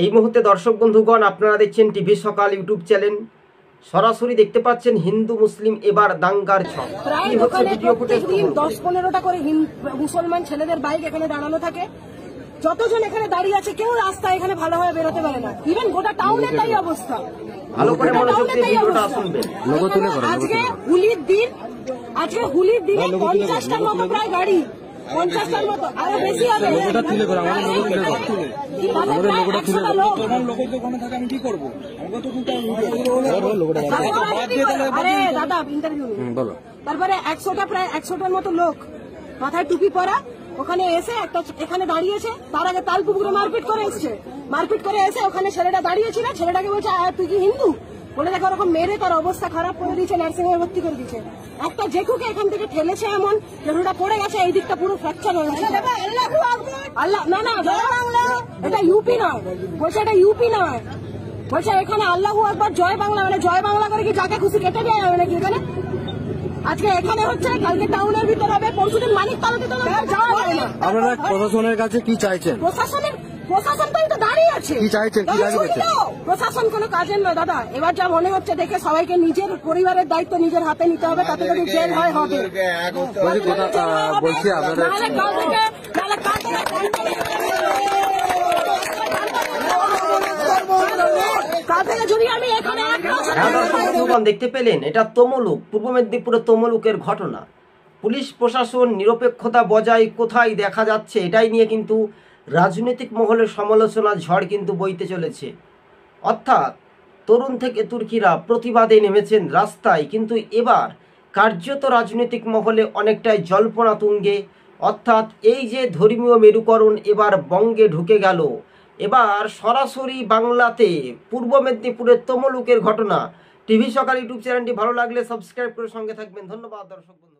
এই মুহূর্তে দর্শক বন্ধুগণ আপনারা দেখছেন টিভি সকাল ইউটিউব চ্যানেল। সরাসরি দেখতে পাচ্ছেন হিন্দু মুসলিম এবার দাঙ্গার ছক। কি হচ্ছে ভিডিও ফুটেজ? 10-15টা করে মুসলমান ছেলেদের বাইক এখানে দাঁড়ানো থাকে। যতজন এখানে দাঁড়িয়ে আছে কেউ রাস্তা এখানে ভালোভাবে বেরোতে পারে না। ইভেন গোটা টাউনের তাই অবস্থা। ভালো করে মনোযোগ দিয়ে ভিডিওটা শুনবেন। আজকে হুলির দিনে 50টার মতো প্রায় গাড়ি, 50টার মতো আরো বেশি হবে। দাদা ইন্টারভিউ তারপরে 100টার মতো লোক মাথায় টুপি পরা ওখানে এসে এখানে দাঁড়িয়েছে। তার আগে তালপুকুরে মারপিট করে এসে ওখানে ছেলেটা দাঁড়িয়েছিল, ছেলেটাকে বলছে তুই কি হিন্দু বলে দেখো ওরকম মেরে তার অবস্থা খারাপ করে দিয়েছে, নার্সিং হোমে ভর্তি করে দিয়েছে। একটা জেঠুকে এখান থেকে ঠেলেছে এমন জেঠুটা পড়ে গেছে, এই দিকটা পুরো ফ্র্যাকচার হয়ে গেছে। আল্লাহ না এটা ইউপি নয়, বলছে এটা ইউপি নয়, বলছে এখানে আল্লাহু আকবার জয় বাংলা, মানে জয় বাংলা করে কি যাকে খুশি কেটে দেওয়া যাবে নাকি এখানে? আজকে এখানে হচ্ছে, কালকে টাউনের ভিতর হবে, পরশুদিন মানিকতলাতে যাওয়া যাবে না। আপনারা প্রশাসনের কাছে কি চাইছেন? প্রশাসন তো দাঁড়িয়ে আছে, কি চাইছেন? প্রশাসন কোনো কাজের নয় দাদা। এবার যা মনে হচ্ছে দেখে সবাইকে নিজের পরিবারের দায়িত্ব নিজের হাতে নিতে হবে, তাতে যদি জেল হয় হবে। বলছি আপনাদের দেখতে পেলেন, এটা তমলুক, পূর্ব মেদিনীপুরের তমলুকের ঘটনা। পুলিশ প্রশাসন নিরপেক্ষতা বজায় কোথায় দেখা যাচ্ছে, এটাই নিয়ে কিন্তু রাজনৈতিক মহলের সমালোচনা ঝড় কিন্তু বইতে চলেছে। অর্থাৎ তরুণ থেকে তুর্কিরা প্রতিবাদে নেমেছেন রাস্তায়, কিন্তু এবার কার্যত রাজনৈতিক মহলে অনেকটাই জল্পনা তুঙ্গে। অর্থাৎ এই যে ধর্মীয় মেরুকরণ এবার বঙ্গে ঢুকে গেল, এবার সরাসরি বাংলাতে পূর্ব মেদিনীপুরের তমলুকের ঘটনা। টিভি সকাল ইউটিউব চ্যানেলটি ভালো লাগলে সাবস্ক্রাইব করে সঙ্গে থাকবেন। ধন্যবাদ দর্শক বন্ধু।